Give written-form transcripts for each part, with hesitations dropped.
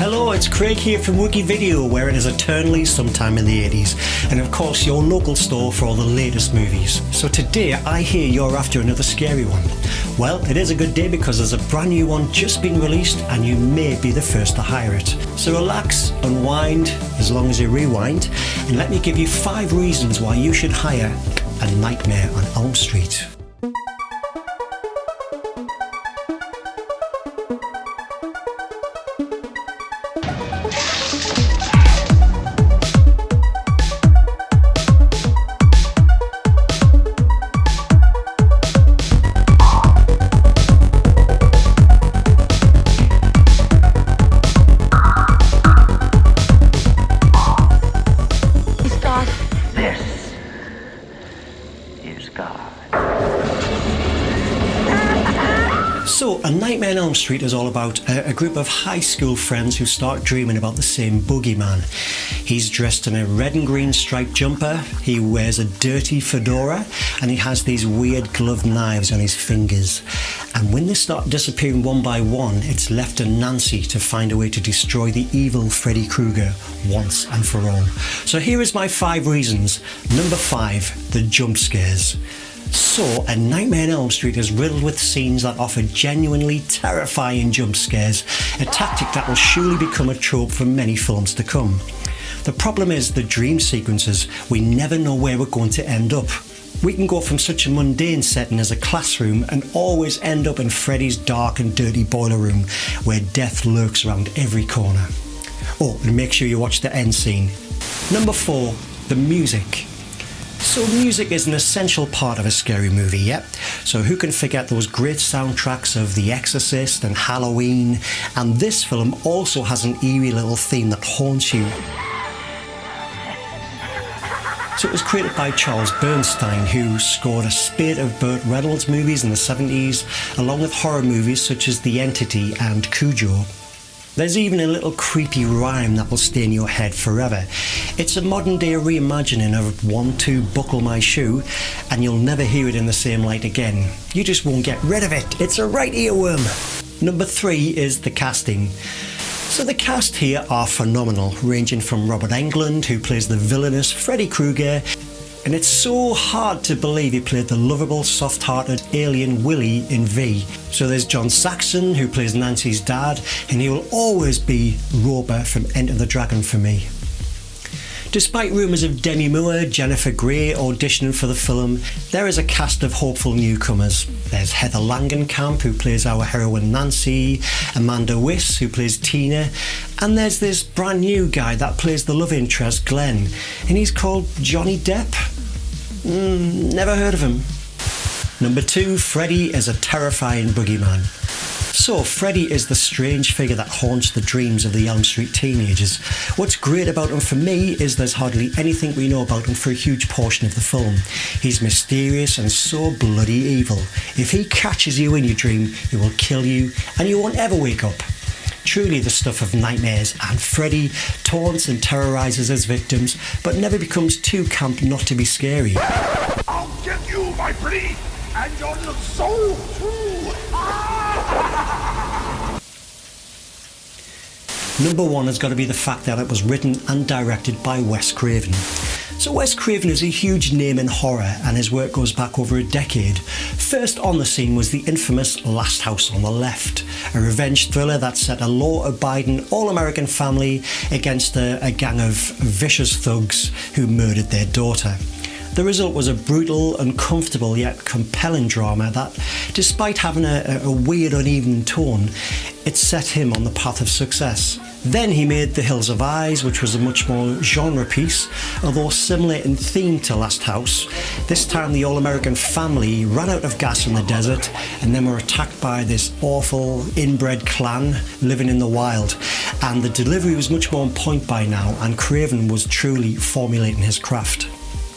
Hello, it's Craig here from Wookie Video, where it is eternally sometime in the 80s, and of course your local store for all the latest movies. So today I hear you're after another scary one. Well, it is a good day because there's a brand new one just been released and you may be the first to hire it. So relax, unwind, as long as you rewind, and let me give you 5 reasons why you should hire A Nightmare on Elm Street. So, A Nightmare on Elm Street is all about a group of high school friends who start dreaming about the same bogeyman. He's dressed in a red and green striped jumper, he wears a dirty fedora, and he has these weird gloved knives on his fingers. And when they start disappearing one by one, it's left to Nancy to find a way to destroy the evil Freddy Krueger once and for all. So here is my 5 reasons. Number 5, the jump scares. So, A Nightmare on Elm Street is riddled with scenes that offer genuinely terrifying jump scares, a tactic that will surely become a trope for many films to come. The problem is the dream sequences. We never know where we're going to end up. We can go from such a mundane setting as a classroom and always end up in Freddy's dark and dirty boiler room where death lurks around every corner. Oh, and make sure you watch the end scene. Number 4, the music. So music is an essential part of a scary movie, yep. So who can forget those great soundtracks of The Exorcist and Halloween? And this film also has an eerie little theme that haunts you. So it was created by Charles Bernstein, who scored a spate of Burt Reynolds movies in the 70s, along with horror movies such as The Entity and Cujo. There's even a little creepy rhyme that will stay in your head forever. It's a modern day reimagining of 1, 2, buckle my shoe, and you'll never hear it in the same light again. You just won't get rid of it. It's a right earworm. Number 3 is the casting. So the cast here are phenomenal, ranging from Robert Englund, who plays the villainous Freddy Krueger, and it's so hard to believe he played the lovable, soft-hearted alien Willie in V. So there's John Saxon, who plays Nancy's dad, and he will always be Roper from Enter the Dragon for me. Despite rumours of Demi Moore, Jennifer Grey auditioning for the film, there is a cast of hopeful newcomers. There's Heather Langenkamp, who plays our heroine Nancy, Amanda Wyss, who plays Tina, and there's this brand new guy that plays the love interest, Glenn, and he's called Johnny Depp. Never heard of him. Number 2, Freddy is a terrifying boogeyman. So, Freddy is the strange figure that haunts the dreams of the Elm Street teenagers. What's great about him for me is there's hardly anything we know about him for a huge portion of the film. He's mysterious and so bloody evil. If he catches you in your dream, he will kill you and you won't ever wake up. Truly the stuff of nightmares, and Freddy taunts and terrorises his victims, but never becomes too camp not to be scary. I'll get you, my pretty, and your little soul too. Number 1 has got to be the fact that it was written and directed by Wes Craven. So Wes Craven is a huge name in horror and his work goes back over a decade. First on the scene was the infamous Last House on the Left, a revenge thriller that set a law-abiding all-American family against a gang of vicious thugs who murdered their daughter. The result was a brutal, uncomfortable yet compelling drama that, despite having a weird, uneven tone, it set him on the path of success. Then he made The Hills of Eyes, which was a much more genre piece, although similar in theme to Last House. This time the all-American family ran out of gas in the desert and then were attacked by this awful inbred clan living in the wild. And the delivery was much more on point by now, and Craven was truly formulating his craft.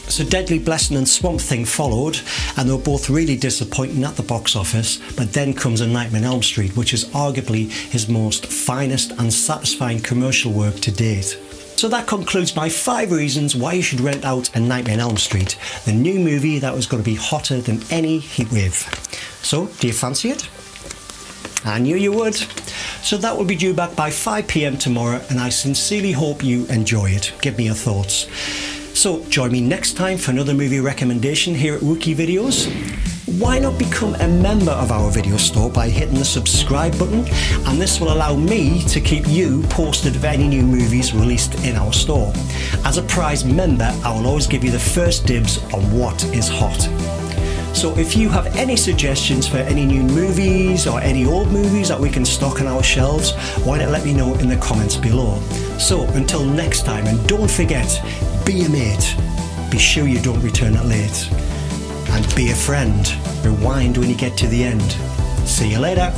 So Deadly Blessing and Swamp Thing followed, and they were both really disappointing at the box office, but then comes A Nightmare on Elm Street, which is arguably his most finest and satisfying commercial work to date. So that concludes my 5 reasons why you should rent out A Nightmare on Elm Street, the new movie that was going to be hotter than any heatwave. So, do you fancy it? I knew you would. So that will be due back by 5 PM tomorrow, and I sincerely hope you enjoy it. Give me your thoughts. So join me next time for another movie recommendation here at Wookie Videos. Why not become a member of our video store by hitting the subscribe button, and this will allow me to keep you posted of any new movies released in our store. As a prize member, I will always give you the first dibs on what is hot. So if you have any suggestions for any new movies or any old movies that we can stock on our shelves, why not let me know in the comments below. So until next time, and don't forget, be a mate, be sure you don't return it late, and be a friend. Rewind when you get to the end. See you later.